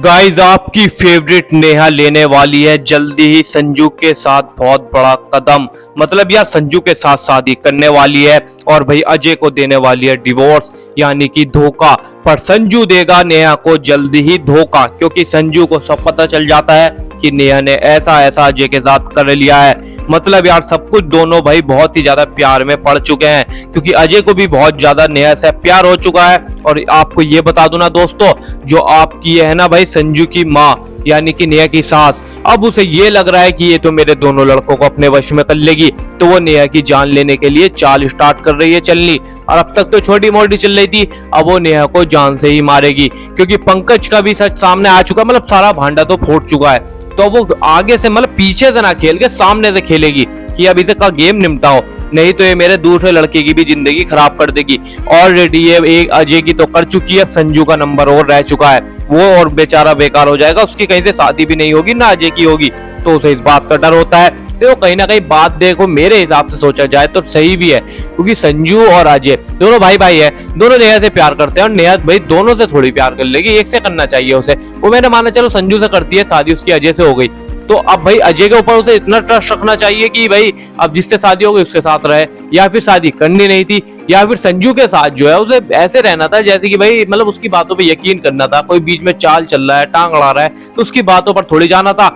Guys आपकी favourite Neha लेने वाली है जल्दी ही संजू के साथ बहुत बड़ा कदम। मतलब यार संजू के साथ शादी करने वाली है और भाई अजय को देने वाली है डिवोर्स, यानी कि धोखा। पर संजू देगा नेहा को जल्दी ही धोखा, क्योंकि संजू को सब पता चल जाता है कि नेहा ने ऐसा ऐसा अजय के साथ कर लिया है। मतलब यार सब कुछ, दोनों भाई बहुत ही ज्यादा प्यार में पड़ चुके हैं, क्योंकि अजय को भी बहुत ज्यादा नेहा से प्यार हो चुका है। और आपको ये बता दूं ना दोस्तों, जो आपकी है ना भाई संजू की माँ यानी कि नेहा की सास, अब उसे ये लग रहा है कि ये तो मेरे दोनों लड़कों को अपने वश में कर लेगी, तो वो नेहा की जान लेने के लिए चाल स्टार्ट कर रही है चलनी। और अब तक तो छोटी मोटी चल रही थी, अब वो नेहा को जान से ही मारेगी, क्योंकि पंकज का भी सच सामने आ चुका है। मतलब सारा भांडा तो फूट चुका है, तो वो आगे से मतलब पीछे से ना खेल के सामने से खेलेगी कि अब इसे का गेम निपटाओ, नहीं तो ये मेरे दूसरे लड़के की भी जिंदगी खराब कर देगी। ऑलरेडी ये एक अजय की तो कर चुकी है, संजू का नंबर और रह चुका है, वो और बेचारा बेकार हो जाएगा, उसकी कहीं से शादी भी नहीं होगी ना अजय की होगी, तो उसे इस बात का डर होता है। तो कहीं ना कहीं बात देखो मेरे हिसाब से सोचा जाए तो सही भी है, क्योंकि संजू और अजय दोनों भाई भाई है, दोनों नेहा से प्यार करते हैं, और नेहा भाई दोनों से थोड़ी प्यार कर लेगी, एक से करना चाहिए उसे। वो मैंने माना चलो संजू से करती है शादी, उसकी अजय से हो गई, तो अब भाई अजय के ऊपर उसे इतना ट्रस्ट रखना चाहिए कि भाई अब जिससे शादी हो गई उसके साथ रहे, या फिर शादी करनी नहीं थी, या फिर संजू के साथ जो है उसे ऐसे रहना था जैसे कि भाई मतलब उसकी बातों पे यकीन करना था। कोई बीच में चाल चल रहा है, टांग अड़ा रहा है, तो उसकी बातों पर थोड़ी जाना था।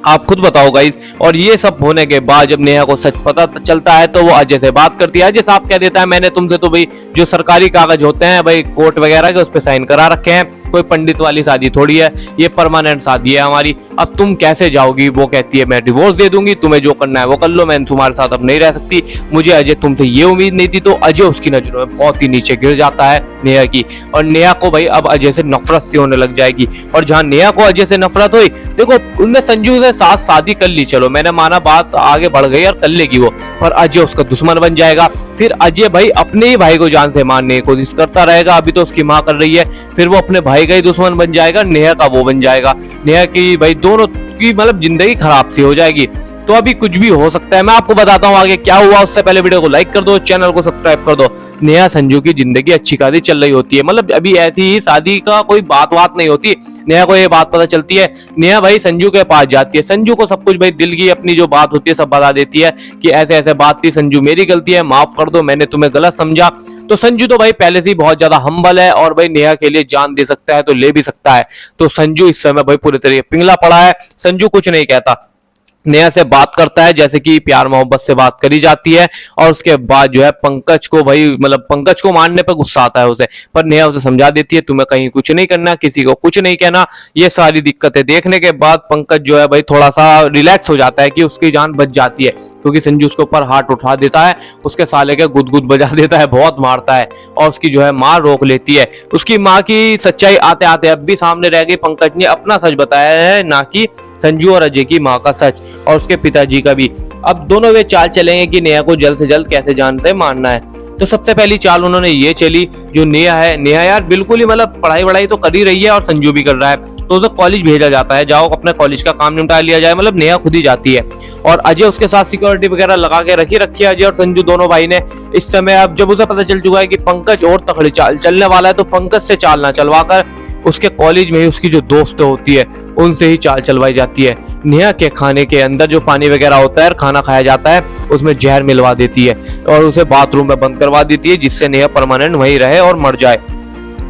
आप खुद बताओ गाइस। और ये सब होने के बाद जब नेहा को सच पता चलता है तो वो अजय से बात करती है। अजय साहब कह देता है मैंने तुमसे तो भाई जो सरकारी कागज होते हैं भाई कोर्ट वगैरह के, उस पर साइन करा रखे हैं, कोई पंडित वाली शादी थोड़ी है, ये परमानेंट शादी है हमारी, अब तुम कैसे जाओगी। वो कहती है मैं डिवोर्स दे दूंगी, तुम्हें जो करना है वो कर लो, मैं तुम्हारे साथ अब नहीं रह सकती, मुझे अजय तुमसे ये उम्मीद नहीं थी। तो अजय उसकी नजरों में बहुत ही नीचे गिर जाता है नेहा की, और नेहा को भाई अब अजय से नफरत सी होने लग जाएगी। और जहां नेहा को अजय से नफरत हुई, देखो उनने संजू से साथ शादी कर ली, चलो मैंने माना बात आगे बढ़ गई और कर लेगी वो, पर अजय उसका दुश्मन बन जाएगा। फिर अजय भाई अपने ही भाई को जान से मारने की कोशिश करता रहेगा, अभी तो उसकी माँ कर रही है, फिर वो अपने भाई का ही दुश्मन बन जाएगा, नेहा का वो बन जाएगा, नेहा की भाई दोनों की मतलब जिंदगी खराब सी हो जाएगी। तो अभी कुछ भी हो सकता है, मैं आपको बताता हूँ आगे क्या हुआ। उससे पहले वीडियो को लाइक कर दो, चैनल को सब्सक्राइब कर दो। नेहा संजू की जिंदगी अच्छी खासी चल रही होती है, मतलब अभी ऐसी ही शादी का कोई बात नहीं होती। नेहा को ये बात पता चलती है, नेहा भाई संजू के पास जाती है, संजू को सब कुछ भाई दिल की अपनी जो बात होती है सब बता देती है कि ऐसे ऐसे बात थी संजू, मेरी गलती है, माफ कर दो, मैंने तुम्हें गलत समझा। तो संजू तो भाई पहले से ही बहुत ज्यादा हम्बल है, और भाई नेहा के लिए जान दे सकता है तो ले भी सकता है। तो संजू इस समय भाई पूरी तरह पिंगला पड़ा है, संजू कुछ नहीं कहता, नेहा से बात करता है जैसे कि प्यार मोहब्बत से बात करी जाती है। और उसके बाद जो है पंकज को भाई मतलब पंकज को मारने पर गुस्सा आता है उसे, पर नेहा उसे समझा देती है तुम्हें कहीं कुछ नहीं करना, किसी को कुछ नहीं कहना। ये सारी दिक्कतें देखने के बाद पंकज जो है भाई थोड़ा सा रिलैक्स हो जाता है कि उसकी जान बच जाती है, क्योंकि संजू उसके ऊपर हाथ उठा देता है, उसके साले के गुदगुद बजा देता है, बहुत मारता है, और उसकी जो है माँ रोक लेती है। उसकी माँ की सच्चाई आते आते अब भी सामने रह गई, पंकज ने अपना सच बताया है, ना कि संजू और अजय की माँ का सच, और उसके पिताजी का भी। अब दोनों वे चाल चलेंगे कि नेहा को जल्द से जल्द कैसे जान से मारना है। तो सबसे पहली चाल उन्होंने ये चली, जो नेहा है, नेहा यार बिल्कुल ही मतलब पढ़ाई वढ़ाई तो कर ही रही है और संजू भी कर रहा है, तो उसे कॉलेज भेजा जाता है, जाओ अपने कॉलेज का काम निपटा लिया जाए, मतलब नेहा खुद ही जाती है। और अजय उसके साथ सिक्योरिटी वगैरह लगा के रखी है अजय और संजू दोनों भाई ने। इस समय अब जब उसे पता चल चुका है कि पंकज और तगड़ी चाल चलने वाला है, तो पंकज से चाल ना चलवाकर उसके कॉलेज में ही उसकी जो दोस्त होती है उनसे ही चाल चलवाई जाती है। नेहा के खाने के अंदर जो पानी वगैरह होता है, खाना खाया जाता है, उसमें जहर मिलवा देती है और उसे बाथरूम में बंद करवा देती है, जिससे नेहा परमानेंट वहीं रहे और मर जाए।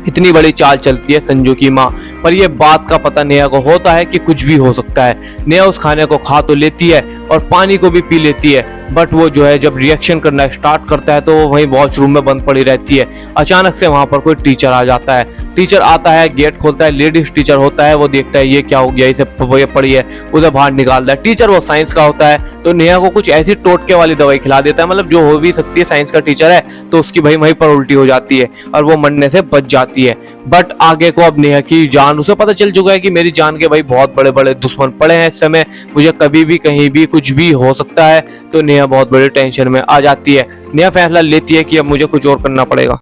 इतनी बड़ी चाल चलती है संजू की माँ, पर यह बात का पता नेहा को होता है कि कुछ भी हो सकता है। नेहा उस खाने को खा तो लेती है और पानी को भी पी लेती है, बट वो जो है जब रिएक्शन करना स्टार्ट करता है तो वो वहीं वॉशरूम में बंद पड़ी रहती है। अचानक से वहां पर कोई टीचर आ जाता है, टीचर आता है, गेट खोलता है, लेडीज टीचर होता है, वो देखता है ये क्या हो गया, इसे पड़ी है, उसे बाहर निकालता है। टीचर वो साइंस का होता है, तो नेहा को कुछ ऐसी टोटके वाली दवाई खिला देता है, मतलब जो हो भी सकती है, साइंस का टीचर है तो उसकी भाई वहीं पर उल्टी हो जाती है और वो मरने से बच जाती है। बट आगे को अब नेहा की जान, उसे पता चल चुका है कि मेरी जान के भाई बहुत बड़े बड़े दुश्मन पड़े हैं इस समय, मुझे कभी भी कहीं भी कुछ भी हो सकता है। तो नेहा बहुत बड़े टेंशन में आ जाती है। नेहा फैसला लेती है कि अब मुझे कुछ और करना पड़ेगा।